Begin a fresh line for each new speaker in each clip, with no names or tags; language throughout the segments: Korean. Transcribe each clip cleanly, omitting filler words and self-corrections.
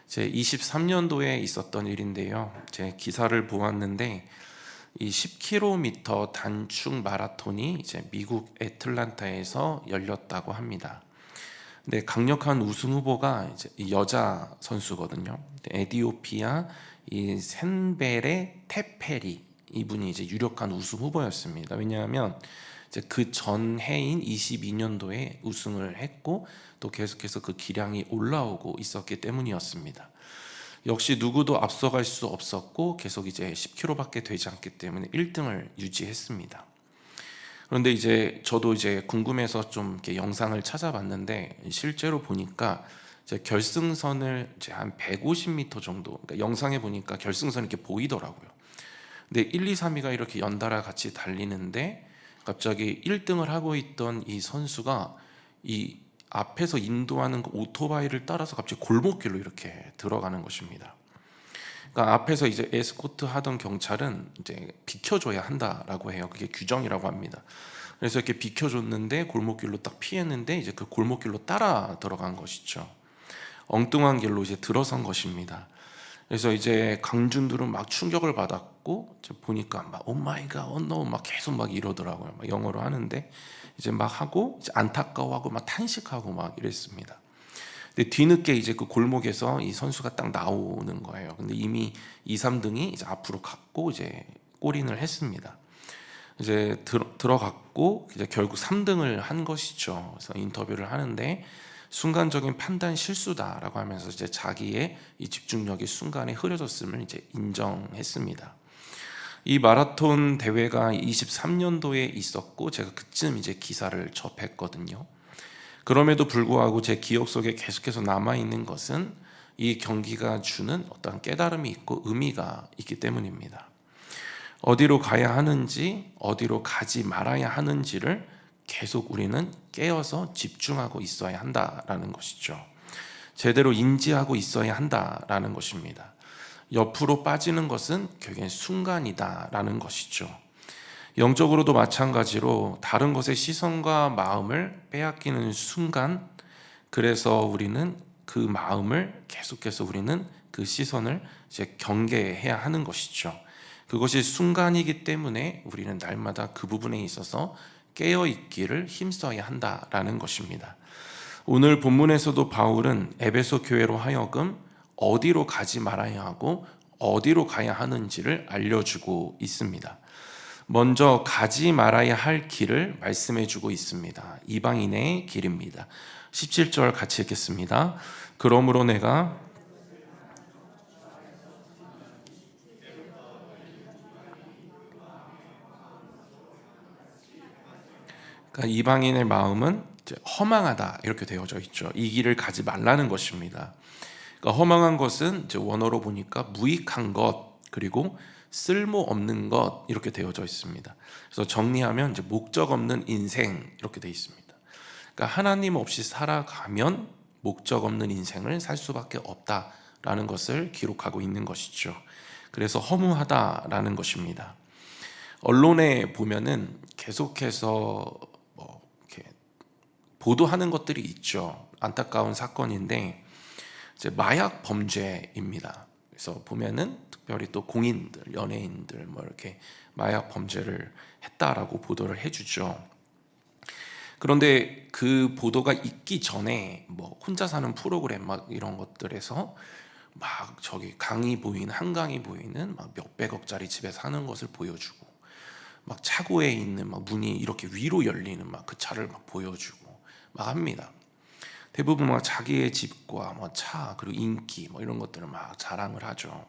제 23년도에 있었던 일인데요. 제 기사를 보았는데 이 10km 단축 마라톤이 이제 미국 애틀란타에서 열렸다고 합니다. 근데 강력한 우승 후보가 이제 이 여자 선수거든요. 에디오피아 이 센베레 테페리, 이분이 이제 유력한 우승 후보였습니다. 왜냐하면 이제 그 전 해인 22년도에 우승을 했고 또 계속해서 그 기량이 올라오고 있었기 때문이었습니다. 역시 누구도 앞서갈 수 없었고 계속 이제 10km밖에 되지 않기 때문에 1등을 유지했습니다. 그런데 이제 저도 이제 궁금해서 좀 이렇게 영상을 찾아봤는데 실제로 보니까 이제 결승선을 이제 한 150m 정도, 그러니까 영상에 보니까 결승선이 이렇게 보이더라고요. 근데 1, 2, 3위가 이렇게 연달아 같이 달리는데 갑자기 1등을 하고 있던 이 선수가 이 앞에서 인도하는 그 오토바이를 따라서 갑자기 골목길로 이렇게 들어가는 것입니다. 그러니까 앞에서 이제 에스코트 하던 경찰은 이제 비켜줘야 한다라고 해요. 그게 규정이라고 합니다. 그래서 이렇게 비켜줬는데 골목길로 딱 피했는데 이제 그 골목길로 따라 들어간 것이죠. 엉뚱한 길로 이제 들어선 것입니다. 그래서 이제 강준들은 막 충격을 받았고 보니까 막 오 마이 갓, 노 막 계속 막 이러더라고요. 막 영어로 하는데 이제 막 하고 이제 안타까워하고 막 탄식하고 막 이랬습니다. 근데 뒤늦게 이제 그 골목에서 이 선수가 딱 나오는 거예요. 근데 이미 2, 3등이 이제 앞으로 갔고 이제 골인을 했습니다. 이제 들어갔고 이제 결국 3등을 한 것이죠. 그래서 인터뷰를 하는데 순간적인 판단 실수다라고 하면서 이제 자기의 이 집중력이 순간에 흐려졌음을 이제 인정했습니다. 이 마라톤 대회가 23년도에 있었고 제가 그쯤 이제 기사를 접했거든요. 그럼에도 불구하고 제 기억 속에 계속해서 남아있는 것은 이 경기가 주는 어떤 깨달음이 있고 의미가 있기 때문입니다. 어디로 가야 하는지, 어디로 가지 말아야 하는지를 계속 우리는 깨어서 집중하고 있어야 한다라는 것이죠. 제대로 인지하고 있어야 한다라는 것입니다. 옆으로 빠지는 것은 결국엔 순간이다라는 것이죠. 영적으로도 마찬가지로 다른 것의 시선과 마음을 빼앗기는 순간, 그래서 우리는 그 마음을 계속해서 우리는 그 시선을 이제 경계해야 하는 것이죠. 그것이 순간이기 때문에 우리는 날마다 그 부분에 있어서 깨어있기를 힘써야 한다라는 것입니다. 오늘 본문에서도 바울은 에베소 교회로 하여금 어디로 가지 말아야 하고 어디로 가야 하는지를 알려주고 있습니다. 먼저 가지 말아야 할 길을 말씀해주고 있습니다. 이방인의 길입니다. 17절 같이 읽겠습니다. 그러므로 내가 그러니까 이방인의 마음은 이제 허망하다 이렇게 되어져 있죠. 이 길을 가지 말라는 것입니다. 그러니까 허망한 것은 이제 원어로 보니까 무익한 것 그리고 쓸모없는 것 이렇게 되어져 있습니다. 그래서 정리하면 이제 목적 없는 인생 이렇게 되어 있습니다. 그러니까 하나님 없이 살아가면 목적 없는 인생을 살 수밖에 없다라는 것을 기록하고 있는 것이죠. 그래서 허무하다라는 것입니다. 언론에 보면은 계속해서 이렇게 보도하는 것들이 있죠. 안타까운 사건인데 이제 마약 범죄입니다. 그래서 보면은 특별히 또 공인들, 연예인들 뭐 이렇게 마약 범죄를 했다라고 보도를 해주죠. 그런데 그 보도가 있기 전에 뭐 혼자 사는 프로그램 막 이런 것들에서 막 저기 강이 보이는 한강이 보이는 막 몇백억짜리 집에 사는 것을 보여주고 막 차고에 있는 막 문이 이렇게 위로 열리는 막 그 차를 막 보여주고 막 합니다. 대부분 막 자기의 집과 뭐 차 그리고 인기 뭐 이런 것들을 막 자랑을 하죠.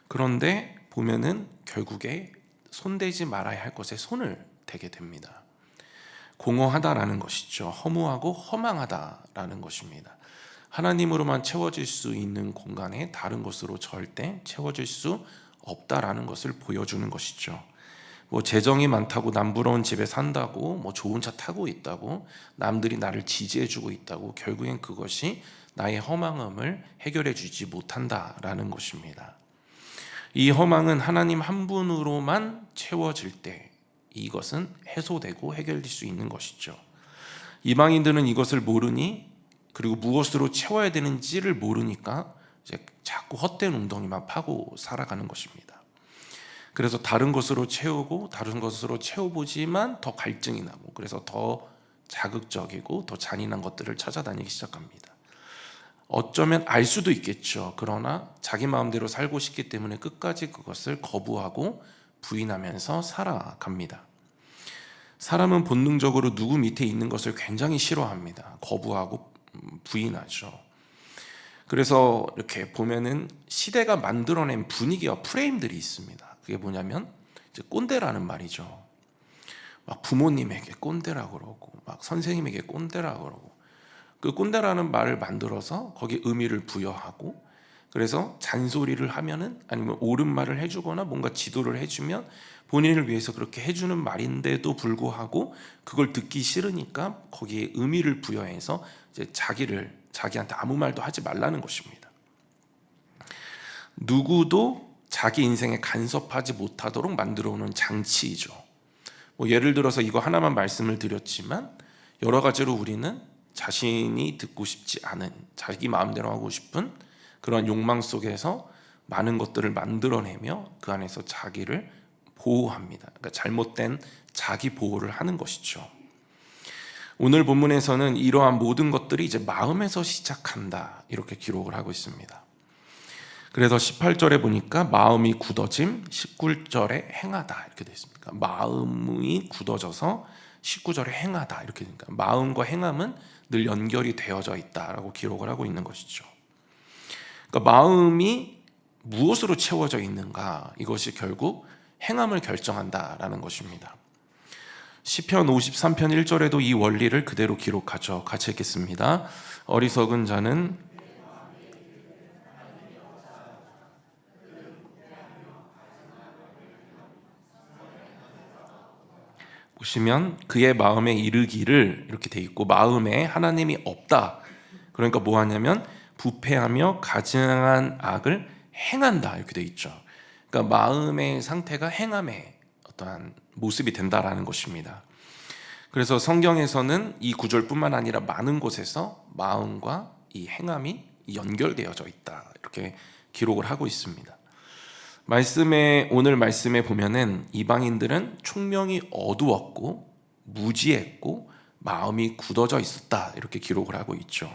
그런데 보면은 결국에 손대지 말아야 할 것에 손을 대게 됩니다. 공허하다라는 것이죠. 허무하고 허망하다라는 것입니다. 하나님으로만 채워질 수 있는 공간에 다른 것으로 절대 채워질 수 없다라는 것을 보여주는 것이죠. 뭐 재정이 많다고 남부러운 집에 산다고 뭐 좋은 차 타고 있다고 남들이 나를 지지해주고 있다고 결국엔 그것이 나의 허망함을 해결해 주지 못한다라는 것입니다. 이 허망은 하나님 한 분으로만 채워질 때 이것은 해소되고 해결될 수 있는 것이죠. 이방인들은 이것을 모르니 그리고 무엇으로 채워야 되는지를 모르니까 이제 자꾸 헛된 웅덩이만 파고 살아가는 것입니다. 그래서 다른 것으로 채우고 다른 것으로 채워보지만 더 갈증이 나고, 그래서 더 자극적이고 더 잔인한 것들을 찾아다니기 시작합니다. 어쩌면 알 수도 있겠죠. 그러나 자기 마음대로 살고 싶기 때문에 끝까지 그것을 거부하고 부인하면서 살아갑니다. 사람은 본능적으로 누구 밑에 있는 것을 굉장히 싫어합니다. 거부하고 부인하죠. 그래서 이렇게 보면은 시대가 만들어낸 분위기와 프레임들이 있습니다. 그게 뭐냐면 이제 꼰대라는 말이죠. 막 부모님에게 꼰대라고 그러고, 막 선생님에게 꼰대라고 그러고, 그 꼰대라는 말을 만들어서 거기에 의미를 부여하고, 그래서 잔소리를 하면은, 아니면 옳은 말을 해주거나 뭔가 지도를 해주면 본인을 위해서 그렇게 해주는 말인데도 불구하고 그걸 듣기 싫으니까 거기에 의미를 부여해서 이제 자기한테 아무 말도 하지 말라는 것입니다. 누구도 자기 인생에 간섭하지 못하도록 만들어 오는 장치이죠. 뭐 예를 들어서 이거 하나만 말씀을 드렸지만, 여러 가지로 우리는 자신이 듣고 싶지 않은, 자기 마음대로 하고 싶은 그런 욕망 속에서 많은 것들을 만들어내며 그 안에서 자기를 보호합니다. 그러니까 잘못된 자기 보호를 하는 것이죠. 오늘 본문에서는 이러한 모든 것들이 이제 마음에서 시작한다, 이렇게 기록을 하고 있습니다. 그래서 18절에 보니까 마음이 굳어짐, 19절에 행하다 이렇게 되어 있습니다. 마음이 굳어져서 19절에 행하다 이렇게 되니까 마음과 행함은 늘 연결이 되어져 있다라고 기록을 하고 있는 것이죠. 그러니까 마음이 무엇으로 채워져 있는가, 이것이 결국 행함을 결정한다라는 것입니다. 시편 53편 1절에도 이 원리를 그대로 기록하죠. 같이 읽겠습니다. 어리석은 자는 보시면 그의 마음에 이르기를 이렇게 돼 있고, 마음에 하나님이 없다. 그러니까 뭐 하냐면 부패하며 가증한 악을 행한다 이렇게 돼 있죠. 그러니까 마음의 상태가 행함의 어떠한 모습이 된다라는 것입니다. 그래서 성경에서는 이 구절뿐만 아니라 많은 곳에서 마음과 이 행함이 연결되어져 있다 이렇게 기록을 하고 있습니다. 오늘 말씀에 보면은 이방인들은 총명이 어두웠고 무지했고 마음이 굳어져 있었다 이렇게 기록을 하고 있죠.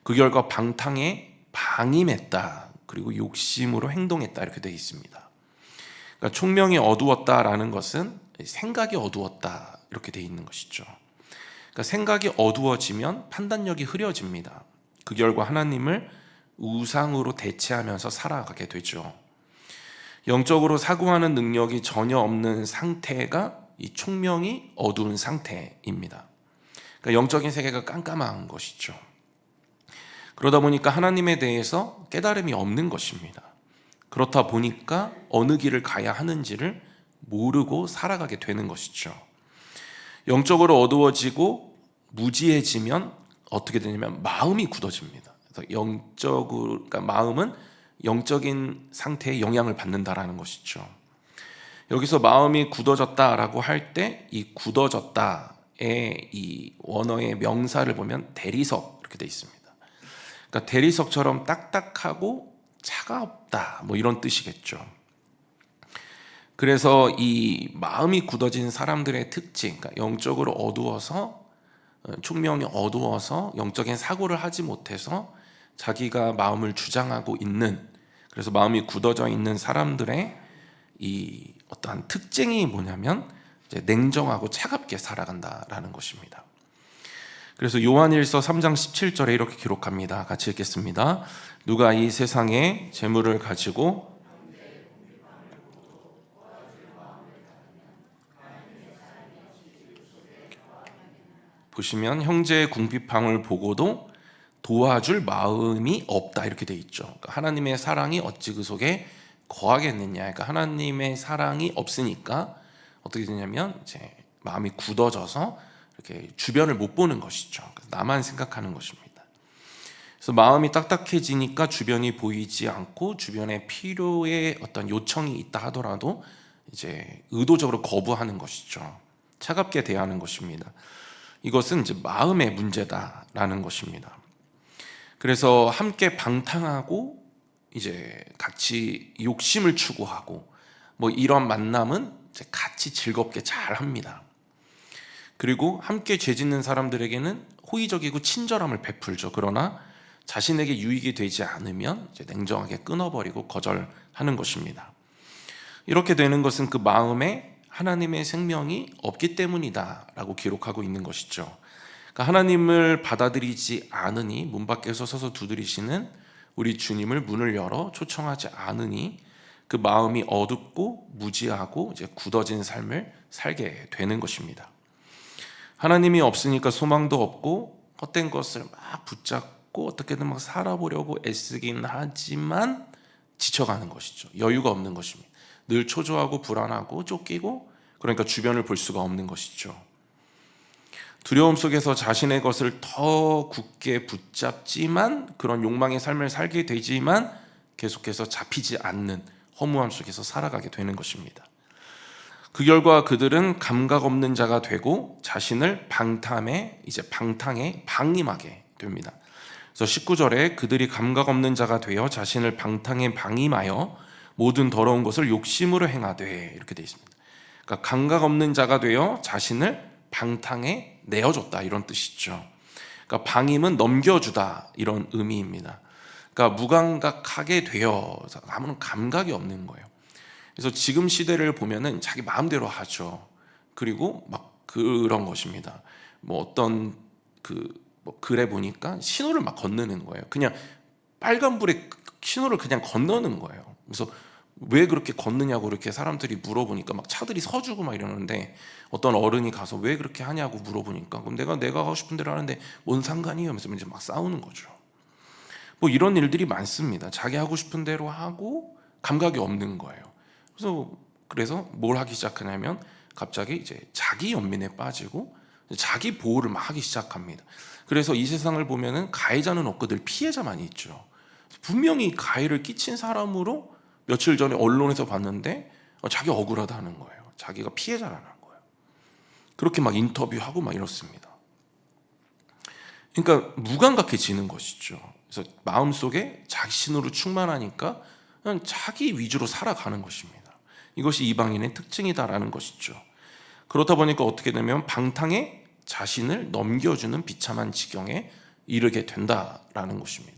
그 결과 방탕에 방임했다, 그리고 욕심으로 행동했다 이렇게 되어 있습니다. 그러니까 총명이 어두웠다라는 것은 생각이 어두웠다 이렇게 되어 있는 것이죠. 그러니까 생각이 어두워지면 판단력이 흐려집니다. 그 결과 하나님을 우상으로 대체하면서 살아가게 되죠. 영적으로 사고하는 능력이 전혀 없는 상태가 이 총명이 어두운 상태입니다. 그러니까 영적인 세계가 깜깜한 것이죠. 그러다 보니까 하나님에 대해서 깨달음이 없는 것입니다. 그렇다 보니까 어느 길을 가야 하는지를 모르고 살아가게 되는 것이죠. 영적으로 어두워지고 무지해지면 어떻게 되냐면 마음이 굳어집니다. 그래서 그러니까 마음은 영적인 상태에 영향을 받는다라는 것이죠. 여기서 마음이 굳어졌다라고 할 때 이 굳어졌다의 이 원어의 명사를 보면 대리석 이렇게 돼 있습니다. 그러니까 대리석처럼 딱딱하고 차갑다 뭐 이런 뜻이겠죠. 그래서 이 마음이 굳어진 사람들의 특징, 그러니까 영적으로 어두워서, 총명이 어두워서 영적인 사고를 하지 못해서 자기가 마음을 주장하고 있는, 그래서 마음이 굳어져 있는 사람들의 이 어떠한 특징이 뭐냐면 이제 냉정하고 차갑게 살아간다라는 것입니다. 그래서 요한일서 3장 17절에 이렇게 기록합니다. 같이 읽겠습니다. 누가 이 세상에 재물을 가지고 보시면 형제의 궁핍함을 보고도 도와줄 마음이 없다 이렇게 돼 있죠. 그러니까 하나님의 사랑이 어찌 그 속에 거하겠느냐. 그러니까 하나님의 사랑이 없으니까 어떻게 되냐면 이제 마음이 굳어져서 이렇게 주변을 못 보는 것이죠. 나만 생각하는 것입니다. 그래서 마음이 딱딱해지니까 주변이 보이지 않고 주변에 필요의 어떤 요청이 있다 하더라도 이제 의도적으로 거부하는 것이죠. 차갑게 대하는 것입니다. 이것은 이제 마음의 문제다라는 것입니다. 그래서 함께 방탕하고 이제 같이 욕심을 추구하고 뭐 이런 만남은 이제 같이 즐겁게 잘 합니다. 그리고 함께 죄 짓는 사람들에게는 호의적이고 친절함을 베풀죠. 그러나 자신에게 유익이 되지 않으면 이제 냉정하게 끊어버리고 거절하는 것입니다. 이렇게 되는 것은 그 마음에 하나님의 생명이 없기 때문이다라고 기록하고 있는 것이죠. 그러니까 하나님을 받아들이지 않으니, 문 밖에서 서서 두드리시는 우리 주님을 문을 열어 초청하지 않으니 그 마음이 어둡고 무지하고 이제 굳어진 삶을 살게 되는 것입니다. 하나님이 없으니까 소망도 없고 헛된 것을 막 붙잡고 어떻게든 막 살아보려고 애쓰긴 하지만 지쳐가는 것이죠. 여유가 없는 것입니다. 늘 초조하고 불안하고 쫓기고, 그러니까 주변을 볼 수가 없는 것이죠. 두려움 속에서 자신의 것을 더 굳게 붙잡지만, 그런 욕망의 삶을 살게 되지만 계속해서 잡히지 않는 허무함 속에서 살아가게 되는 것입니다. 그 결과 그들은 감각 없는 자가 되고 자신을 방탕에 방임하게 됩니다. 그래서 19절에 그들이 감각 없는 자가 되어 자신을 방탕에 방임하여 모든 더러운 것을 욕심으로 행하되, 이렇게 되어 있습니다. 그러니까 감각 없는 자가 되어 자신을 방탕에 내어줬다, 이런 뜻이죠. 그러니까 방임은 넘겨주다, 이런 의미입니다. 그러니까 무감각하게 되어 아무런 감각이 없는 거예요. 그래서 지금 시대를 보면은 자기 마음대로 하죠. 그리고 막 그런 것입니다. 뭐 어떤 뭐 글에 보니까 신호를 막 건너는 거예요. 그냥 빨간불에 신호를 그냥 건너는 거예요. 그래서 왜 그렇게 걷느냐고 이렇게 사람들이 물어보니까 막 차들이 서주고 막 이러는데, 어떤 어른이 가서 왜 그렇게 하냐고 물어보니까, 그럼 내가 하고 싶은 대로 하는데 뭔 상관이에요? 하면서 이제 막 싸우는 거죠. 뭐 이런 일들이 많습니다. 자기 하고 싶은 대로 하고 감각이 없는 거예요. 그래서 뭘 하기 시작하냐면 갑자기 이제 자기 연민에 빠지고 자기 보호를 막 하기 시작합니다. 그래서 이 세상을 보면은 가해자는 없고 늘 피해자만 있죠. 분명히 가해를 끼친 사람으로 며칠 전에 언론에서 봤는데 자기 억울하다는 거예요. 자기가 피해자라는 거예요. 그렇게 막 인터뷰하고 막 이렇습니다. 그러니까 무감각해지는 것이죠. 그래서 마음속에 자신으로 충만하니까 그냥 자기 위주로 살아가는 것입니다. 이것이 이방인의 특징이다라는 것이죠. 그렇다 보니까 어떻게 되면 방탕에 자신을 넘겨주는 비참한 지경에 이르게 된다라는 것입니다.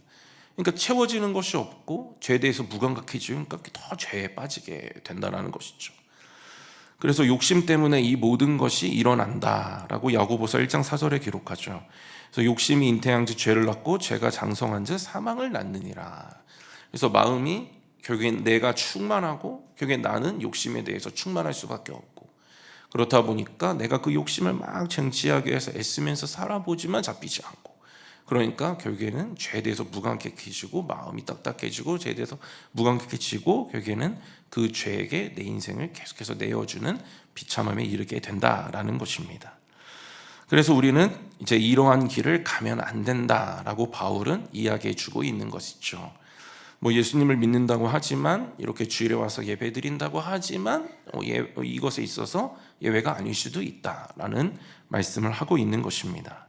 그러니까 채워지는 것이 없고 죄에 대해서 무감각해지니까 더 죄에 빠지게 된다라는 것이죠. 그래서 욕심 때문에 이 모든 것이 일어난다라고 야고보서 1장 4절에 기록하죠. 그래서 욕심이 잉태한즉 죄를 낳고 죄가 장성한즉 사망을 낳느니라. 그래서 마음이 결국엔 내가 충만하고 결국엔 나는 욕심에 대해서 충만할 수밖에 없고, 그렇다 보니까 내가 그 욕심을 막 쟁취하기 위해서 애쓰면서 살아보지만 잡히지 않고, 그러니까 결국에는 죄에 대해서 무감각해지고 마음이 딱딱해지고 죄에 대해서 무감각해지고 결국에는 그 죄에게 내 인생을 계속해서 내어주는 비참함에 이르게 된다라는 것입니다. 그래서 우리는 이제 이러한 길을 가면 안 된다라고 바울은 이야기해 주고 있는 것이죠. 뭐 예수님을 믿는다고 하지만, 이렇게 주일에 와서 예배 드린다고 하지만 이것에 있어서 예외가 아닐 수도 있다라는 말씀을 하고 있는 것입니다.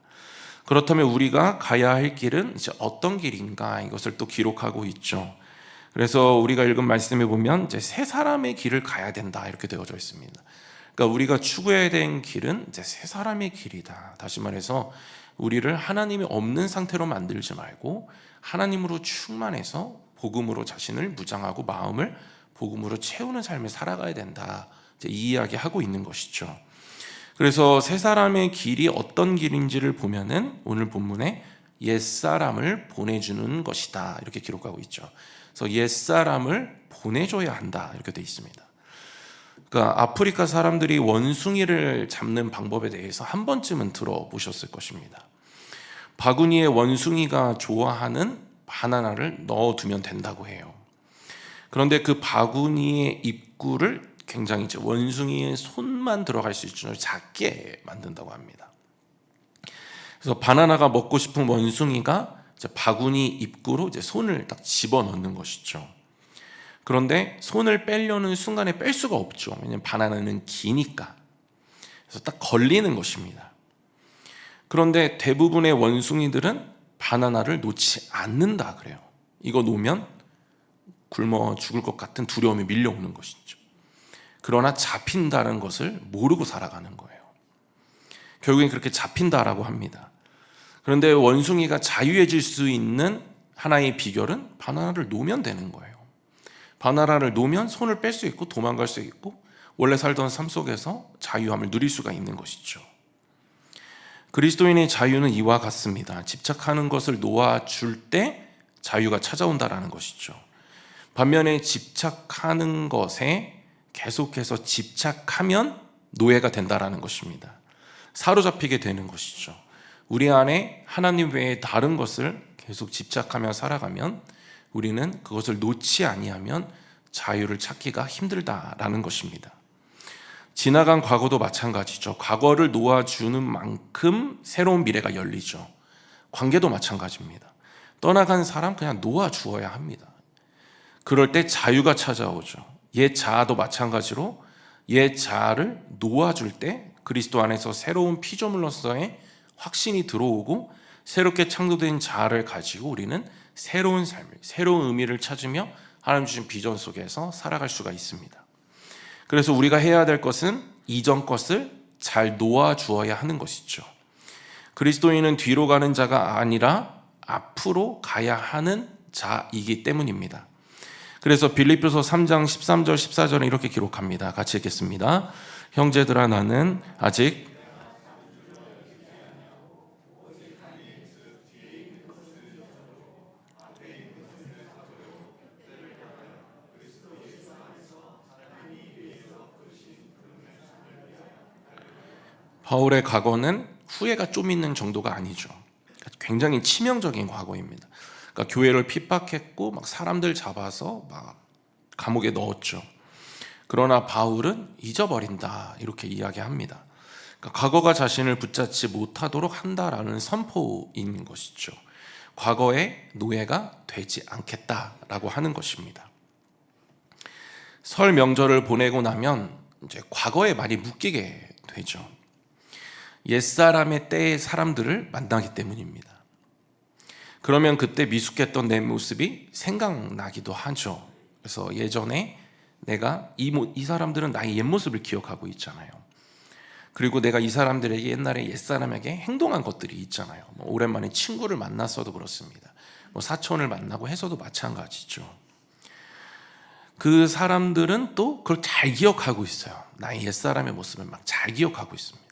그렇다면 우리가 가야 할 길은 이제 어떤 길인가, 이것을 또 기록하고 있죠. 그래서 우리가 읽은 말씀에 보면 이제 새 사람의 길을 가야 된다, 이렇게 되어져 있습니다. 그러니까 우리가 추구해야 되는 길은 이제 새 사람의 길이다. 다시 말해서 우리를 하나님이 없는 상태로 만들지 말고 하나님으로 충만해서 복음으로 자신을 무장하고 마음을 복음으로 채우는 삶을 살아가야 된다, 이 이야기 하고 있는 것이죠. 그래서 새 사람의 길이 어떤 길인지를 보면은 오늘 본문에 옛사람을 보내주는 것이다, 이렇게 기록하고 있죠. 그래서 옛사람을 보내줘야 한다, 이렇게 되어 있습니다. 그러니까 아프리카 사람들이 원숭이를 잡는 방법에 대해서 한 번쯤은 들어보셨을 것입니다. 바구니에 원숭이가 좋아하는 바나나를 넣어두면 된다고 해요. 그런데 그 바구니의 입구를 굉장히 이제 원숭이의 손만 들어갈 수 있을 정도로 작게 만든다고 합니다. 그래서 바나나가 먹고 싶은 원숭이가 이제 바구니 입구로 이제 손을 딱 집어넣는 것이죠. 그런데 손을 빼려는 순간에 뺄 수가 없죠. 왜냐하면 바나나는 기니까. 그래서 딱 걸리는 것입니다. 그런데 대부분의 원숭이들은 바나나를 놓지 않는다 그래요. 이거 놓으면 굶어 죽을 것 같은 두려움이 밀려오는 것이죠. 그러나 잡힌다는 것을 모르고 살아가는 거예요. 결국엔 그렇게 잡힌다라고 합니다. 그런데 원숭이가 자유해질 수 있는 하나의 비결은 바나나를 놓으면 되는 거예요. 바나나를 놓으면 손을 뺄 수 있고 도망갈 수 있고 원래 살던 삶 속에서 자유함을 누릴 수가 있는 것이죠. 그리스도인의 자유는 이와 같습니다. 집착하는 것을 놓아줄 때 자유가 찾아온다라는 것이죠. 반면에 집착하는 것에 계속해서 집착하면 노예가 된다라는 것입니다. 사로잡히게 되는 것이죠. 우리 안에 하나님 외에 다른 것을 계속 집착하며 살아가면 우리는 그것을 놓지 아니하면 자유를 찾기가 힘들다라는 것입니다. 지나간 과거도 마찬가지죠. 과거를 놓아주는 만큼 새로운 미래가 열리죠. 관계도 마찬가지입니다. 떠나간 사람 그냥 놓아주어야 합니다. 그럴 때 자유가 찾아오죠. 옛 자아도 마찬가지로 옛 자아를 놓아줄 때 그리스도 안에서 새로운 피조물로서의 확신이 들어오고 새롭게 창조된 자아를 가지고 우리는 새로운 삶을, 새로운 의미를 찾으며 하나님 주신 비전 속에서 살아갈 수가 있습니다. 그래서 우리가 해야 될 것은 이전 것을 잘 놓아주어야 하는 것이죠. 그리스도인은 뒤로 가는 자가 아니라 앞으로 가야 하는 자이기 때문입니다. 그래서 빌립보서 3장 13절 14절에 이렇게 기록합니다. 같이 읽겠습니다. 형제들아 나는 아직 바울의 과거는 후회가 좀 있는 정도가 아니죠. 굉장히 치명적인 과거입니다. 그러니까 교회를 핍박했고 막 사람들 잡아서 막 감옥에 넣었죠. 그러나 바울은 잊어버린다 이렇게 이야기합니다. 그러니까 과거가 자신을 붙잡지 못하도록 한다라는 선포인 것이죠. 과거의 노예가 되지 않겠다라고 하는 것입니다. 설 명절을 보내고 나면 이제 과거에 많이 묶이게 되죠. 옛사람의 때의 사람들을 만나기 때문입니다. 그러면 그때 미숙했던 내 모습이 생각나기도 하죠. 그래서 예전에 내가 이 사람들은 나의 옛 모습을 기억하고 있잖아요. 그리고 내가 이 사람들에게 옛날에 옛사람에게 행동한 것들이 있잖아요. 오랜만에 친구를 만났어도 그렇습니다. 사촌을 만나고 해서도 마찬가지죠. 그 사람들은 또 그걸 잘 기억하고 있어요. 나의 옛사람의 모습을 막 잘 기억하고 있습니다.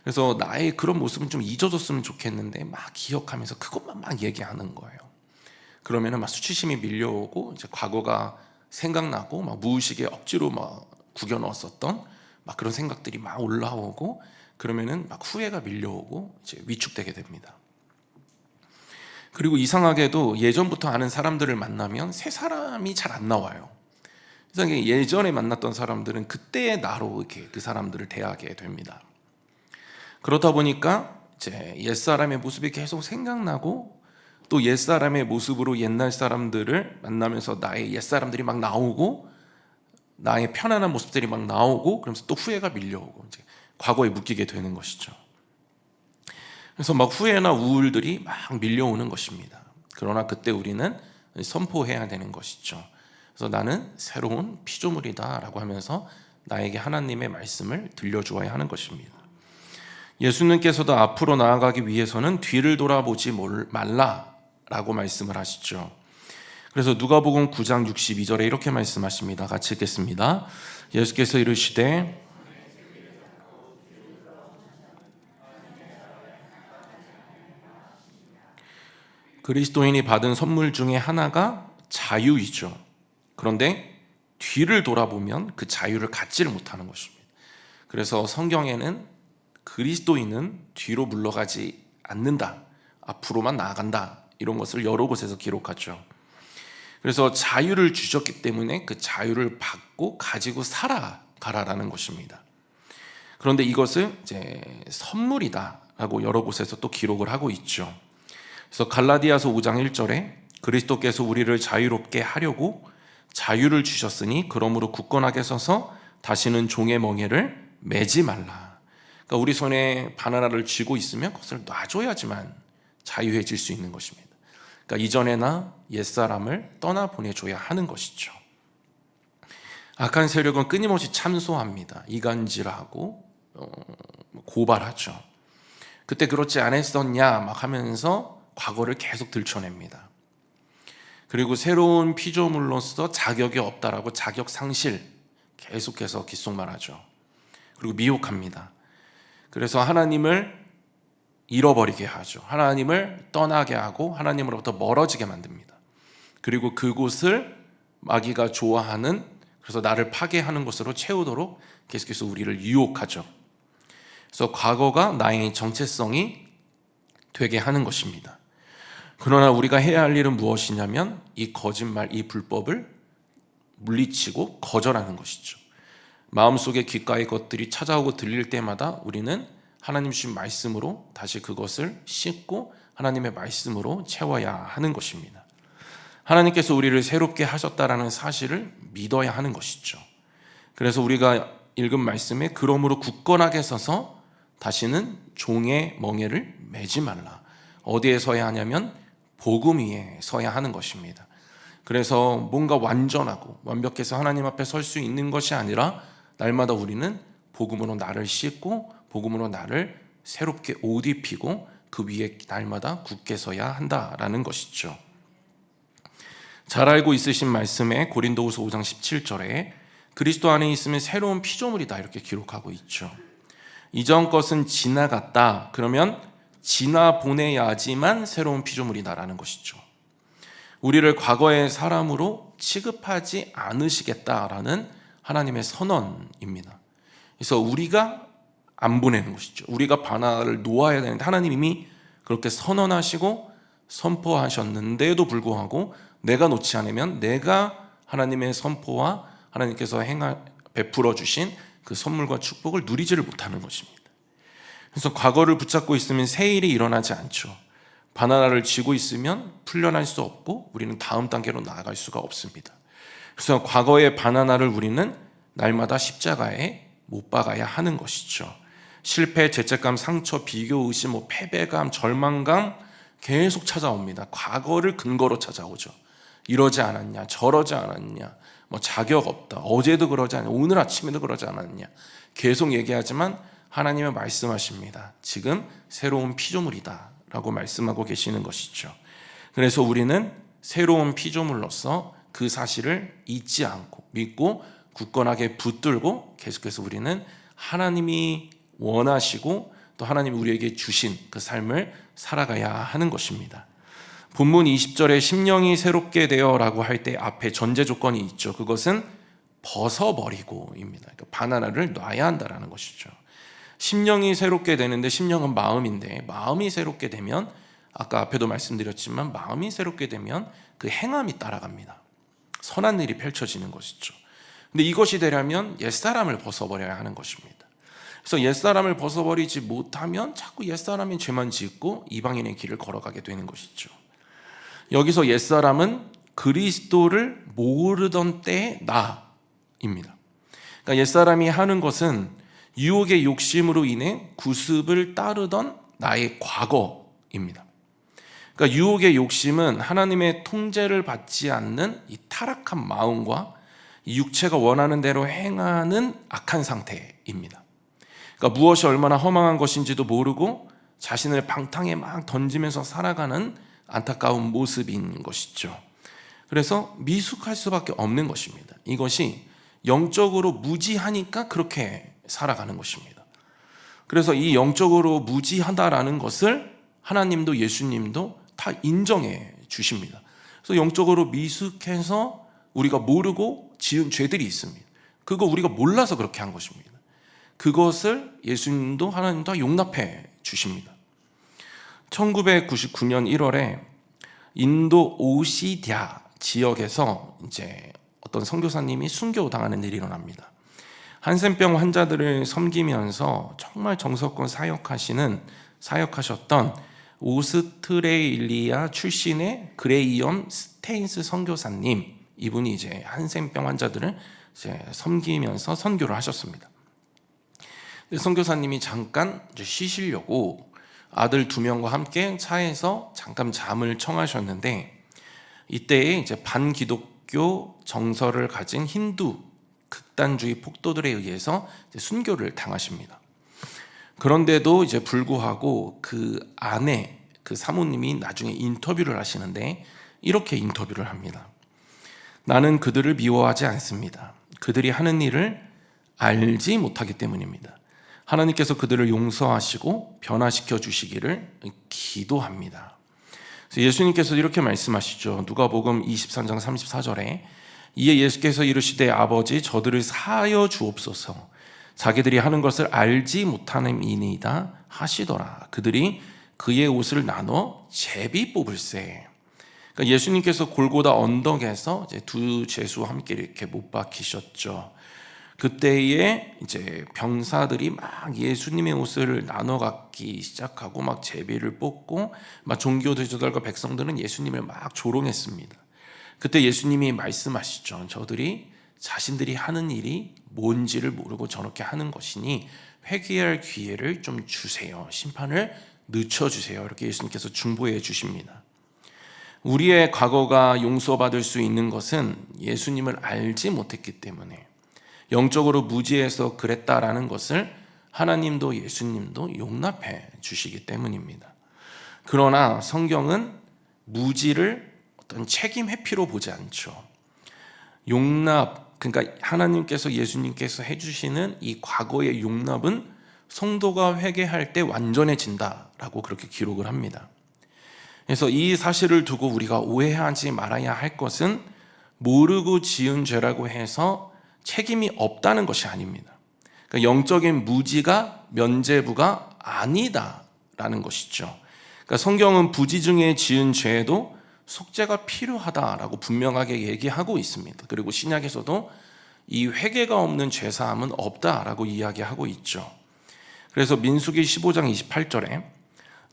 그래서 나의 그런 모습은 좀 잊어졌으면 좋겠는데 막 기억하면서 그것만 막 얘기하는 거예요. 그러면은 막 수치심이 밀려오고 이제 과거가 생각나고 막 무의식에 억지로 막 구겨 넣었었던 막 그런 생각들이 막 올라오고 그러면은 막 후회가 밀려오고 이제 위축되게 됩니다. 그리고 이상하게도 예전부터 아는 사람들을 만나면 새 사람이 잘 안 나와요. 이상하게 예전에 만났던 사람들은 그때의 나로 이렇게 그 사람들을 대하게 됩니다. 그렇다 보니까 이제 옛사람의 모습이 계속 생각나고 또 옛사람의 모습으로 옛날 사람들을 만나면서 나의 옛사람들이 막 나오고 나의 편안한 모습들이 막 나오고 그러면서 또 후회가 밀려오고 이제 과거에 묶이게 되는 것이죠. 그래서 막 후회나 우울들이 막 밀려오는 것입니다. 그러나 그때 우리는 선포해야 되는 것이죠. 그래서 나는 새로운 피조물이다라고 하면서 나에게 하나님의 말씀을 들려주어야 하는 것입니다. 예수님께서도 앞으로 나아가기 위해서는 뒤를 돌아보지 말라라고 말씀을 하시죠. 그래서 누가복음 9장 62절에 이렇게 말씀하십니다. 같이 읽겠습니다. 예수께서 이르시되 그리스도인이 받은 선물 중에 하나가 자유이죠. 그런데 뒤를 돌아보면 그 자유를 갖지를 못하는 것입니다. 그래서 성경에는 그리스도인은 뒤로 물러가지 않는다, 앞으로만 나아간다 이런 것을 여러 곳에서 기록하죠. 그래서 자유를 주셨기 때문에 그 자유를 받고 가지고 살아가라라는 것입니다. 그런데 이것을 이제 선물이다라고 여러 곳에서 또 기록을 하고 있죠. 그래서 갈라디아서 5장 1절에 그리스도께서 우리를 자유롭게 하려고 자유를 주셨으니 그러므로 굳건하게 서서 다시는 종의 멍에를 매지 말라. 그러니까 우리 손에 바나나를 쥐고 있으면 그것을 놔줘야지만 자유해질 수 있는 것입니다. 그러니까 이전에나 옛사람을 떠나보내줘야 하는 것이죠. 악한 세력은 끊임없이 참소합니다. 이간질하고 고발하죠. 그때 그렇지 않았었냐 막 하면서 과거를 계속 들춰냅니다. 그리고 새로운 피조물로서 자격이 없다라고 자격 상실 계속해서 귓속말하죠. 그리고 미혹합니다. 그래서 하나님을 잃어버리게 하죠. 하나님을 떠나게 하고 하나님으로부터 멀어지게 만듭니다. 그리고 그곳을 마귀가 좋아하는, 그래서 나를 파괴하는 것으로 채우도록 계속해서 우리를 유혹하죠. 그래서 과거가 나의 정체성이 되게 하는 것입니다. 그러나 우리가 해야 할 일은 무엇이냐면 이 거짓말, 이 불법을 물리치고 거절하는 것이죠. 마음속에 귓가의 것들이 찾아오고 들릴 때마다 우리는 하나님 주신 말씀으로 다시 그것을 씻고 하나님의 말씀으로 채워야 하는 것입니다. 하나님께서 우리를 새롭게 하셨다라는 사실을 믿어야 하는 것이죠. 그래서 우리가 읽은 말씀에 그러므로 굳건하게 서서 다시는 종의 멍에를 매지 말라. 어디에 서야 하냐면 복음 위에 서야 하는 것입니다. 그래서 뭔가 완전하고 완벽해서 하나님 앞에 설 수 있는 것이 아니라 날마다 우리는 복음으로 나를 씻고 복음으로 나를 새롭게 옷 입히고 그 위에 날마다 굳게 서야 한다라는 것이죠. 잘 알고 있으신 말씀에 고린도후서 5장 17절에 그리스도 안에 있으면 새로운 피조물이다 이렇게 기록하고 있죠. 이전 것은 지나갔다. 그러면 지나보내야지만 새로운 피조물이다라는 것이죠. 우리를 과거의 사람으로 취급하지 않으시겠다라는 하나님의 선언입니다. 그래서 우리가 안 보내는 것이죠. 우리가 바나를 놓아야 되는데 하나님 이미 그렇게 선언하시고 선포하셨는데도 불구하고 내가 놓지 않으면 내가 하나님의 선포와 하나님께서 베풀어 주신 그 선물과 축복을 누리지를 못하는 것입니다. 그래서 과거를 붙잡고 있으면 새 일이 일어나지 않죠. 바나나를 쥐고 있으면 풀려날 수 없고 우리는 다음 단계로 나아갈 수가 없습니다. 그래서 과거의 바나나를 우리는 날마다 십자가에 못 박아야 하는 것이죠. 실패, 죄책감, 상처, 비교, 의심, 패배감, 절망감 계속 찾아옵니다. 과거를 근거로 찾아오죠. 이러지 않았냐, 저러지 않았냐, 자격 없다, 어제도 그러지 않았냐, 오늘 아침에도 그러지 않았냐 계속 얘기하지만 하나님은 말씀하십니다. 지금 새로운 피조물이다 라고 말씀하고 계시는 것이죠. 그래서 우리는 새로운 피조물로서 그 사실을 잊지 않고 믿고 굳건하게 붙들고 계속해서 우리는 하나님이 원하시고 또 하나님이 우리에게 주신 그 삶을 살아가야 하는 것입니다. 본문 20절에 심령이 새롭게 되어라고 할 때 앞에 전제 조건이 있죠. 그것은 벗어버리고입니다. 그러니까 바나나를 놔야 한다라는 것이죠. 심령이 새롭게 되는데 심령은 마음인데 마음이 새롭게 되면 아까 앞에도 말씀드렸지만 마음이 새롭게 되면 그 행함이 따라갑니다. 선한 일이 펼쳐지는 것이죠. 근데 이것이 되려면 옛사람을 벗어버려야 하는 것입니다. 그래서 옛사람을 벗어버리지 못하면 자꾸 옛사람인 죄만 짓고 이방인의 길을 걸어가게 되는 것이죠. 여기서 옛사람은 그리스도를 모르던 때의 나입니다. 그러니까 옛사람이 하는 것은 유혹의 욕심으로 인해 구습을 따르던 나의 과거입니다. 그러니까 유혹의 욕심은 하나님의 통제를 받지 않는 이 타락한 마음과 이 육체가 원하는 대로 행하는 악한 상태입니다. 그러니까 무엇이 얼마나 허망한 것인지도 모르고 자신을 방탕에 막 던지면서 살아가는 안타까운 모습인 것이죠. 그래서 미숙할 수밖에 없는 것입니다. 이것이 영적으로 무지하니까 그렇게 살아가는 것입니다. 그래서 이 영적으로 무지하다라는 것을 하나님도 예수님도 다 인정해 주십니다. 그래서 영적으로 미숙해서 우리가 모르고 지은 죄들이 있습니다. 그거 우리가 몰라서 그렇게 한 것입니다. 그것을 예수님도 하나님도 다 용납해 주십니다. 1999년 1월에 인도 오시디아 지역에서 이제 어떤 선교사님이 순교당하는 일이 일어납니다. 한센병 환자들을 섬기면서 정말 정성껏 사역하셨던 오스트레일리아 출신의 그레이엄 스테인스 선교사님, 이분이 이제 한센병 환자들을 이제 섬기면서 선교를 하셨습니다. 선교사님이 잠깐 쉬시려고 아들 2명과 함께 차에서 잠깐 잠을 청하셨는데, 이때에 이제 반기독교 정서를 가진 힌두 극단주의 폭도들에 의해서 이제 순교를 당하십니다. 그런데도 이제 불구하고 그 아내, 그 사모님이 나중에 인터뷰를 하시는데 이렇게 인터뷰를 합니다. 나는 그들을 미워하지 않습니다. 그들이 하는 일을 알지 못하기 때문입니다. 하나님께서 그들을 용서하시고 변화시켜 주시기를 기도합니다. 그래서 예수님께서 이렇게 말씀하시죠. 누가복음 23장 34절에 이에 예수께서 이르시되 아버지 저들을 사하여 주옵소서. 자기들이 하는 것을 알지 못함이니이다 하시더라. 그들이 그의 옷을 나눠 제비 뽑을세. 그러니까 예수님께서 골고다 언덕에서 이제 2 죄수와 함께 이렇게 못 박히셨죠. 그때에 이제 병사들이 막 예수님의 옷을 나눠 갖기 시작하고 막 제비를 뽑고 막 종교 지도자들과 백성들은 예수님을 막 조롱했습니다. 그때 예수님이 말씀하시죠. 저들이 자신들이 하는 일이 뭔지를 모르고 저렇게 하는 것이니 회개할 기회를 좀 주세요. 심판을 늦춰주세요. 이렇게 예수님께서 중보해 주십니다. 우리의 과거가 용서받을 수 있는 것은 예수님을 알지 못했기 때문에, 영적으로 무지해서 그랬다라는 것을 하나님도 예수님도 용납해 주시기 때문입니다. 그러나 성경은 무지를 어떤 책임 회피로 보지 않죠. 용납, 그러니까 하나님께서 예수님께서 해주시는 이 과거의 용납은 성도가 회개할 때 완전해진다라고 그렇게 기록을 합니다. 그래서 이 사실을 두고 우리가 오해하지 말아야 할 것은 모르고 지은 죄라고 해서 책임이 없다는 것이 아닙니다. 그러니까 영적인 무지가 면죄부가 아니다라는 것이죠. 그러니까 성경은 부지 중에 지은 죄에도 속죄가 필요하다라고 분명하게 얘기하고 있습니다. 그리고 신약에서도 이 회개가 없는 죄사함은 없다라고 이야기하고 있죠. 그래서 민수기 15장 28절에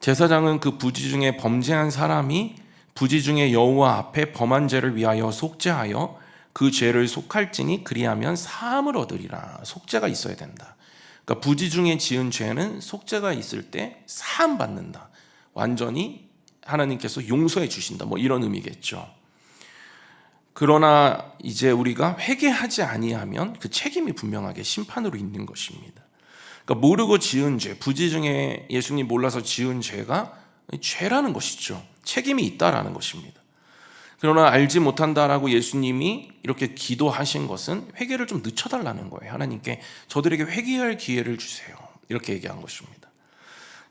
제사장은 그 부지 중에 범죄한 사람이 부지 중에 여호와 앞에 범한 죄를 위하여 속죄하여 그 죄를 속할지니 그리하면 사함을 얻으리라. 속죄가 있어야 된다. 그러니까 부지 중에 지은 죄는 속죄가 있을 때 사함 받는다. 완전히 하나님께서 용서해 주신다. 뭐 이런 의미겠죠. 그러나 이제 우리가 회개하지 아니하면 그 책임이 분명하게 심판으로 있는 것입니다. 그러니까 모르고 지은 죄, 부지 중에 예수님 몰라서 지은 죄가 죄라는 것이죠. 책임이 있다라는 것입니다. 그러나 알지 못한다라고 예수님이 이렇게 기도하신 것은 회개를 좀 늦춰달라는 거예요. 하나님께 저들에게 회개할 기회를 주세요. 이렇게 얘기한 것입니다.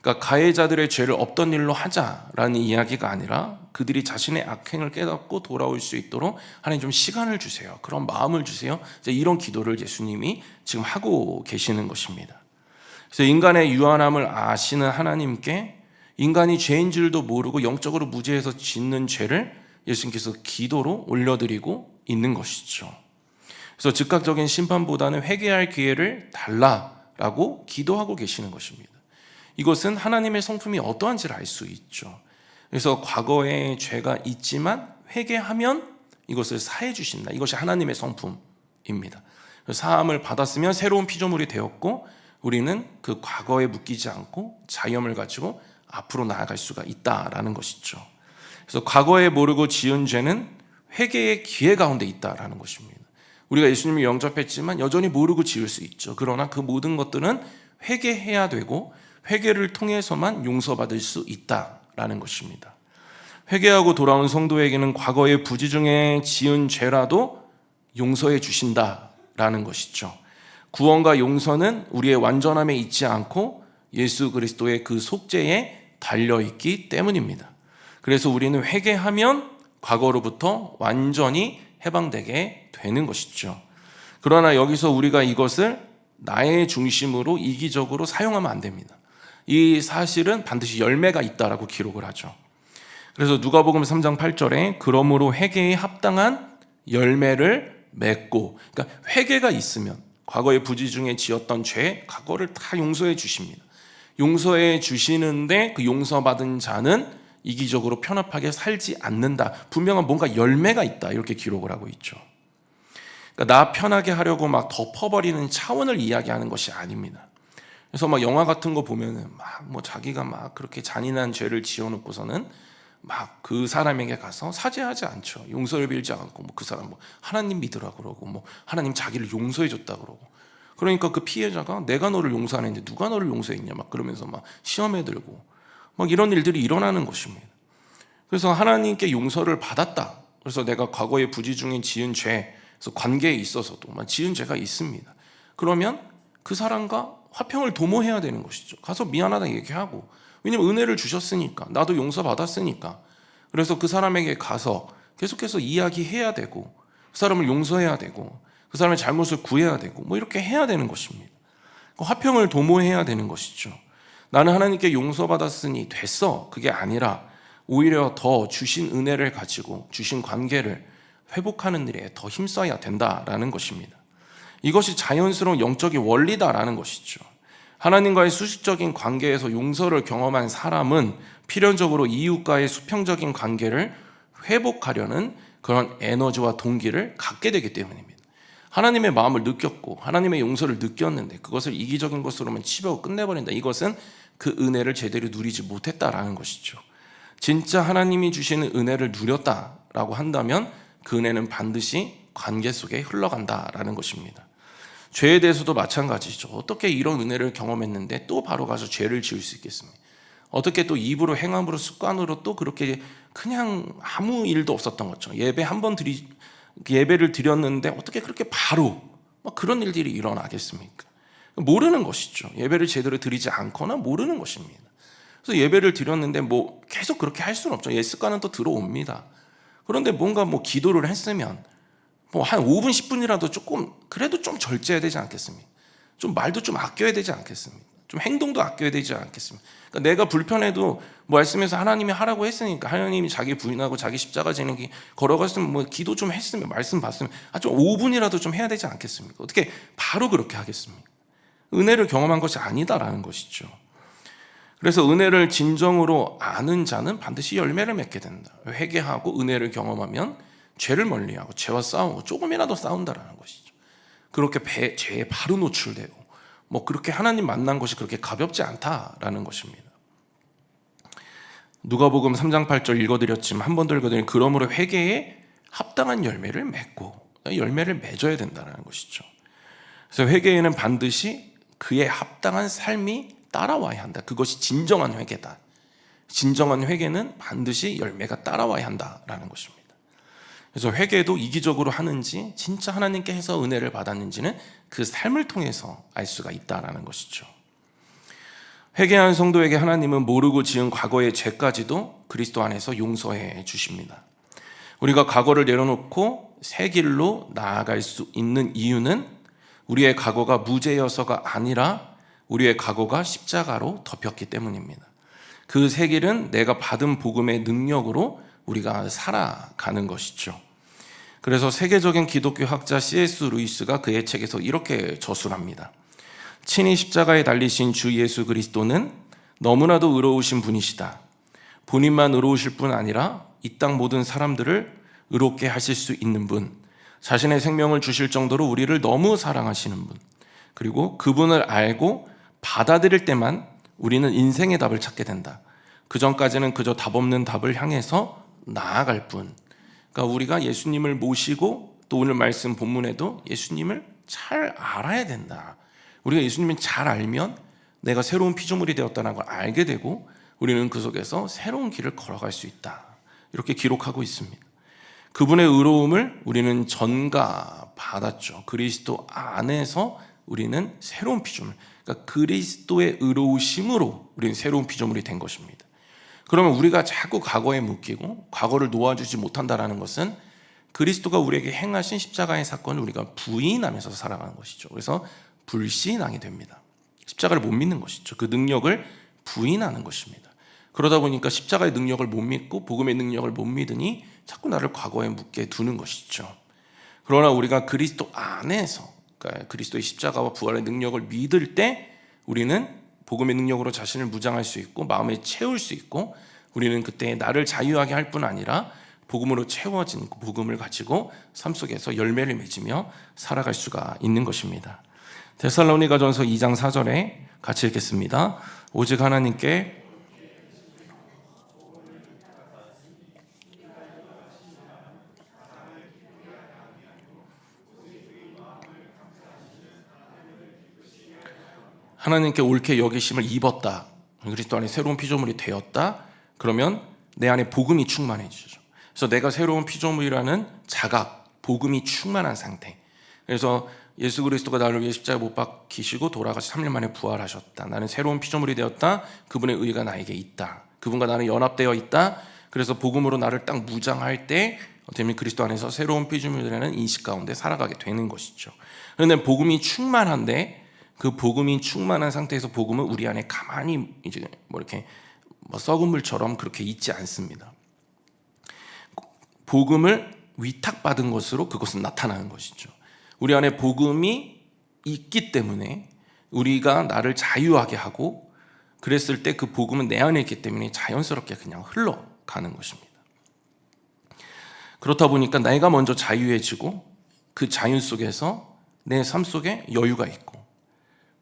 그러니까 가해자들의 죄를 없던 일로 하자라는 이야기가 아니라 그들이 자신의 악행을 깨닫고 돌아올 수 있도록 하나님 좀 시간을 주세요. 그런 마음을 주세요. 이런 기도를 예수님이 지금 하고 계시는 것입니다. 그래서 인간의 유한함을 아시는 하나님께 인간이 죄인 줄도 모르고 영적으로 무지해서 짓는 죄를 예수님께서 기도로 올려드리고 있는 것이죠. 그래서 즉각적인 심판보다는 회개할 기회를 달라라고 기도하고 계시는 것입니다. 이것은 하나님의 성품이 어떠한지를 알 수 있죠. 그래서 과거에 죄가 있지만 회개하면 이것을 사해 주신다. 이것이 하나님의 성품입니다. 사함을 받았으면 새로운 피조물이 되었고 우리는 그 과거에 묶이지 않고 자염을 가지고 앞으로 나아갈 수가 있다라는 것이죠. 그래서 과거에 모르고 지은 죄는 회개의 기회 가운데 있다라는 것입니다. 우리가 예수님을 영접했지만 여전히 모르고 지을 수 있죠. 그러나 그 모든 것들은 회개해야 되고 회개를 통해서만 용서받을 수 있다라는 것입니다. 회개하고 돌아온 성도에게는 과거의 부지 중에 지은 죄라도 용서해 주신다라는 것이죠. 구원과 용서는 우리의 완전함에 있지 않고 예수 그리스도의 그 속죄에 달려있기 때문입니다. 그래서 우리는 회개하면 과거로부터 완전히 해방되게 되는 것이죠. 그러나 여기서 우리가 이것을 나의 중심으로 이기적으로 사용하면 안 됩니다. 이 사실은 반드시 열매가 있다라고 기록을 하죠. 그래서 누가복음 3장 8절에 그러므로 회개에 합당한 열매를 맺고, 그러니까 회개가 있으면 과거의 부지 중에 지었던 죄, 과거를 다 용서해 주십니다. 용서해 주시는데 그 용서받은 자는 이기적으로 편협하게 살지 않는다. 분명한 뭔가 열매가 있다. 이렇게 기록을 하고 있죠. 그러니까 나 편하게 하려고 막 덮어버리는 차원을 이야기하는 것이 아닙니다. 그래서 막 영화 같은 거 보면은 막 뭐 자기가 막 그렇게 잔인한 죄를 지어놓고서는 막 그 사람에게 가서 사죄하지 않죠. 용서를 빌지 않고 뭐 그 사람 뭐 하나님 믿으라 그러고 뭐 하나님 자기를 용서해 줬다 그러고. 그러니까 그 피해자가 내가 너를 용서 안 했는데 누가 너를 용서했냐 막 그러면서 막 시험에 들고 막 이런 일들이 일어나는 것입니다. 그래서 하나님께 용서를 받았다. 그래서 내가 과거에 부지 중에 지은 죄, 그래서 관계에 있어서도 지은 죄가 있습니다. 그러면 그 사람과 화평을 도모해야 되는 것이죠. 가서 미안하다 얘기하고, 왜냐면 은혜를 주셨으니까, 나도 용서받았으니까. 그래서 그 사람에게 가서 계속해서 이야기해야 되고, 그 사람을 용서해야 되고, 그 사람의 잘못을 구해야 되고, 뭐 이렇게 해야 되는 것입니다. 화평을 도모해야 되는 것이죠. 나는 하나님께 용서받았으니 됐어, 그게 아니라 오히려 더 주신 은혜를 가지고 주신 관계를 회복하는 일에 더 힘써야 된다라는 것입니다. 이것이 자연스러운 영적인 원리다라는 것이죠. 하나님과의 수식적인 관계에서 용서를 경험한 사람은 필연적으로 이웃과의 수평적인 관계를 회복하려는 그런 에너지와 동기를 갖게 되기 때문입니다. 하나님의 마음을 느꼈고 하나님의 용서를 느꼈는데 그것을 이기적인 것으로만 치부하고 끝내버린다. 이것은 그 은혜를 제대로 누리지 못했다라는 것이죠. 진짜 하나님이 주시는 은혜를 누렸다라고 한다면 그 은혜는 반드시 관계 속에 흘러간다라는 것입니다. 죄에 대해서도 마찬가지죠. 어떻게 이런 은혜를 경험했는데 또 바로 가서 죄를 지을 수 있겠습니까? 어떻게 또 입으로 행함으로 습관으로 또 그렇게 그냥 아무 일도 없었던 것처럼 예배를 드렸는데 어떻게 그렇게 바로 그런 일들이 일어나겠습니까? 모르는 것이죠. 예배를 제대로 드리지 않거나 모르는 것입니다. 그래서 예배를 드렸는데 뭐 계속 그렇게 할 수는 없죠. 옛 습관은 또 들어옵니다. 그런데 뭔가 뭐 기도를 했으면 뭐 한 5분, 10분이라도 조금 그래도 좀 절제해야 되지 않겠습니까? 좀 말도 좀 아껴야 되지 않겠습니까? 좀 행동도 아껴야 되지 않겠습니까? 그러니까 내가 불편해도 뭐 말씀에서 하나님이 하라고 했으니까 하나님이 자기 부인하고 자기 십자가 지는 게 걸어갔으면 뭐 기도 좀 했으면 말씀 봤으면 좀 5분이라도 좀 해야 되지 않겠습니까? 어떻게 바로 그렇게 하겠습니까? 은혜를 경험한 것이 아니다라는 것이죠. 그래서 은혜를 진정으로 아는 자는 반드시 열매를 맺게 된다. 회개하고 은혜를 경험하면 죄를 멀리하고 죄와 싸우고 조금이라도 싸운다라는 것이죠. 그렇게 죄에 바로 노출되고 뭐 그렇게 하나님 만난 것이 그렇게 가볍지 않다라는 것입니다. 누가복음 3장 8절 읽어드렸지만 한 번 더 읽어드리면 그러므로 회개에 합당한 열매를 맺고 열매를 맺어야 된다는 것이죠. 그래서 회개에는 반드시 그에 합당한 삶이 따라와야 한다. 그것이 진정한 회개다. 진정한 회개는 반드시 열매가 따라와야 한다라는 것입니다. 그래서 회개도 이기적으로 하는지 진짜 하나님께 해서 은혜를 받았는지는 그 삶을 통해서 알 수가 있다라는 것이죠. 회개한 성도에게 하나님은 모르고 지은 과거의 죄까지도 그리스도 안에서 용서해 주십니다. 우리가 과거를 내려놓고 새 길로 나아갈 수 있는 이유는 우리의 과거가 무죄여서가 아니라 우리의 과거가 십자가로 덮였기 때문입니다. 그 새 길은 내가 받은 복음의 능력으로 우리가 살아가는 것이죠. 그래서 세계적인 기독교 학자 C.S. 루이스가 그의 책에서 이렇게 저술합니다. 친히 십자가에 달리신 주 예수 그리스도는 너무나도 의로우신 분이시다. 본인만 의로우실 뿐 아니라 이 땅 모든 사람들을 의롭게 하실 수 있는 분, 자신의 생명을 주실 정도로 우리를 너무 사랑하시는 분, 그리고 그분을 알고 받아들일 때만 우리는 인생의 답을 찾게 된다. 그 전까지는 그저 답 없는 답을 향해서 나아갈 뿐. 그러니까 우리가 예수님을 모시고 또 오늘 말씀 본문에도 예수님을 잘 알아야 된다. 우리가 예수님을 잘 알면 내가 새로운 피조물이 되었다는 걸 알게 되고 우리는 그 속에서 새로운 길을 걸어갈 수 있다. 이렇게 기록하고 있습니다. 그분의 의로움을 우리는 전가받았죠. 그리스도 안에서 우리는 새로운 피조물, 그러니까 그리스도의 의로우심으로 우리는 새로운 피조물이 된 것입니다. 그러면 우리가 자꾸 과거에 묶이고 과거를 놓아주지 못한다는 것은 그리스도가 우리에게 행하신 십자가의 사건을 우리가 부인하면서 살아가는 것이죠. 그래서 불신앙이 됩니다. 십자가를 못 믿는 것이죠. 그 능력을 부인하는 것입니다. 그러다 보니까 십자가의 능력을 못 믿고 복음의 능력을 못 믿으니 자꾸 나를 과거에 묶게 두는 것이죠. 그러나 우리가 그리스도 안에서, 그러니까 그리스도의 십자가와 부활의 능력을 믿을 때 우리는 복음의 능력으로 자신을 무장할 수 있고 마음에 채울 수 있고 우리는 그때 나를 자유하게 할 뿐 아니라 복음으로 채워진 복음을 가지고 삶 속에서 열매를 맺으며 살아갈 수가 있는 것입니다. 데살로니가전서 2장 4절에 같이 읽겠습니다. 오직 하나님께 옳게 여기심을 입었다. 그리스도 안에 새로운 피조물이 되었다. 그러면 내 안에 복음이 충만해지죠. 그래서 내가 새로운 피조물이라는 자각, 복음이 충만한 상태. 그래서 예수 그리스도가 나를 위해 십자가에 못 박히시고 돌아가시 3일 만에 부활하셨다. 나는 새로운 피조물이 되었다. 그분의 의가 나에게 있다. 그분과 나는 연합되어 있다. 그래서 복음으로 나를 딱 무장할 때 어떻게 보면 그리스도 안에서 새로운 피조물이라는 인식 가운데 살아가게 되는 것이죠. 그런데 복음이 충만한데 그 복음이 충만한 상태에서 복음은 우리 안에 가만히 이제 이렇게 썩은 물처럼 그렇게 있지 않습니다. 복음을 위탁받은 것으로 그것은 나타나는 것이죠. 우리 안에 복음이 있기 때문에 우리가 나를 자유하게 하고 그랬을 때 그 복음은 내 안에 있기 때문에 자연스럽게 그냥 흘러가는 것입니다. 그렇다 보니까 내가 먼저 자유해지고 그 자유 속에서 내 삶 속에 여유가 있고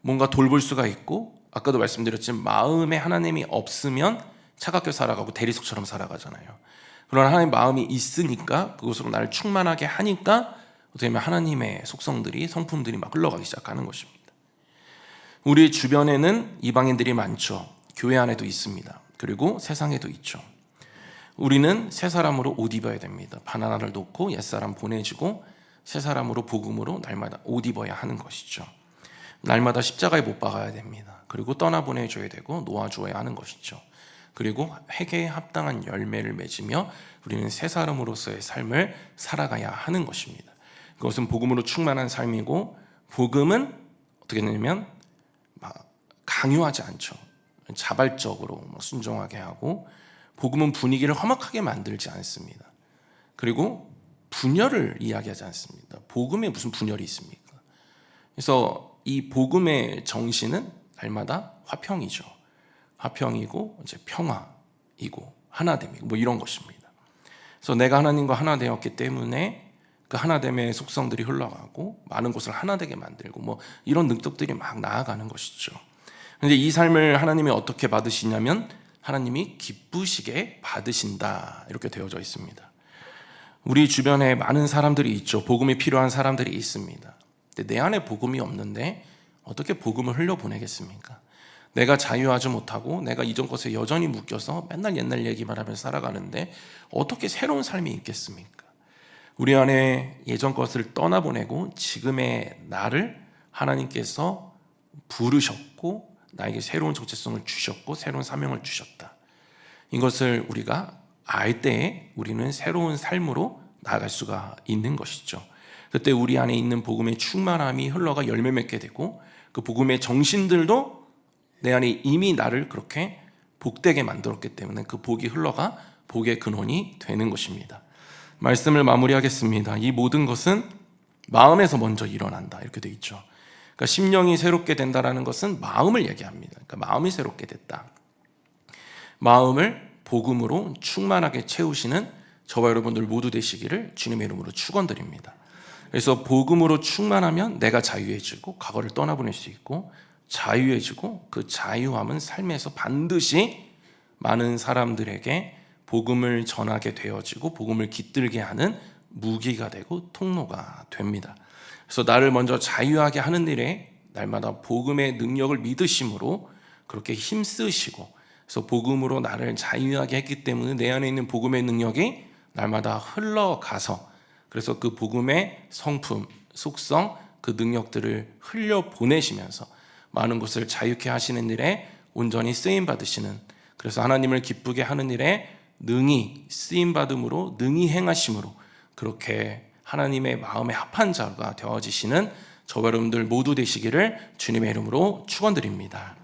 뭔가 돌볼 수가 있고 아까도 말씀드렸지만 마음에 하나님이 없으면 차갑게 살아가고 대리석처럼 살아가잖아요. 그러나 하나님 마음이 있으니까 그것으로 나를 충만하게 하니까 어떻게 보면 하나님의 속성들이 성품들이 막 흘러가기 시작하는 것입니다. 우리 주변에는 이방인들이 많죠. 교회 안에도 있습니다. 그리고 세상에도 있죠. 우리는 새 사람으로 옷 입어야 됩니다. 바나나를 놓고 옛사람 보내주고 새 사람으로 복음으로 날마다 옷 입어야 하는 것이죠. 날마다 십자가에 못 박아야 됩니다. 그리고 떠나보내줘야 되고 놓아주어야 하는 것이죠. 그리고 회개에 합당한 열매를 맺으며 우리는 새 사람으로서의 삶을 살아가야 하는 것입니다. 그것은 복음으로 충만한 삶이고 복음은 어떻게 되냐면 강요하지 않죠. 자발적으로 순종하게 하고 복음은 분위기를 험악하게 만들지 않습니다. 그리고 분열을 이야기하지 않습니다. 복음에 무슨 분열이 있습니까? 그래서 이 복음의 정신은 날마다 화평이죠. 화평이고 이제 평화이고 하나됨이고 이런 것입니다. 그래서 내가 하나님과 하나 되었기 때문에 그 하나됨의 속성들이 흘러가고 많은 곳을 하나되게 만들고 이런 능력들이 막 나아가는 것이죠. 그런데 이 삶을 하나님이 어떻게 받으시냐면 하나님이 기쁘시게 받으신다 이렇게 되어져 있습니다. 우리 주변에 많은 사람들이 있죠. 복음이 필요한 사람들이 있습니다. 근데 내 안에 복음이 없는데 어떻게 복음을 흘려보내겠습니까? 내가 자유하지 못하고 내가 이전 것에 여전히 묶여서 맨날 옛날 얘기만 하면서 살아가는데 어떻게 새로운 삶이 있겠습니까? 우리 안에 예전 것을 떠나보내고 지금의 나를 하나님께서 부르셨고 나에게 새로운 정체성을 주셨고 새로운 사명을 주셨다. 이것을 우리가 알 때에 우리는 새로운 삶으로 나아갈 수가 있는 것이죠. 그때 우리 안에 있는 복음의 충만함이 흘러가 열매 맺게 되고 그 복음의 정신들도 내 안에 이미 나를 그렇게 복되게 만들었기 때문에 그 복이 흘러가 복의 근원이 되는 것입니다. 말씀을 마무리하겠습니다. 이 모든 것은 마음에서 먼저 일어난다 이렇게 돼 있죠. 그러니까 심령이 새롭게 된다라는 것은 마음을 얘기합니다. 그러니까 마음이 새롭게 됐다. 마음을 복음으로 충만하게 채우시는 저와 여러분들 모두 되시기를 주님의 이름으로 축원드립니다. 그래서 복음으로 충만하면 내가 자유해지고 과거를 떠나보낼 수 있고 자유해지고 그 자유함은 삶에서 반드시 많은 사람들에게 복음을 전하게 되어지고 복음을 깃들게 하는 무기가 되고 통로가 됩니다. 그래서 나를 먼저 자유하게 하는 일에 날마다 복음의 능력을 믿으심으로 그렇게 힘쓰시고 그래서 복음으로 나를 자유하게 했기 때문에 내 안에 있는 복음의 능력이 날마다 흘러가서 그래서 그 복음의 성품, 속성, 그 능력들을 흘려보내시면서 많은 것을 자유케 하시는 일에 온전히 쓰임받으시는 그래서 하나님을 기쁘게 하는 일에 능히 쓰임받음으로 능히 행하심으로 그렇게 하나님의 마음에 합한 자가 되어지시는 저와 여러분들 모두 되시기를 주님의 이름으로 축원드립니다.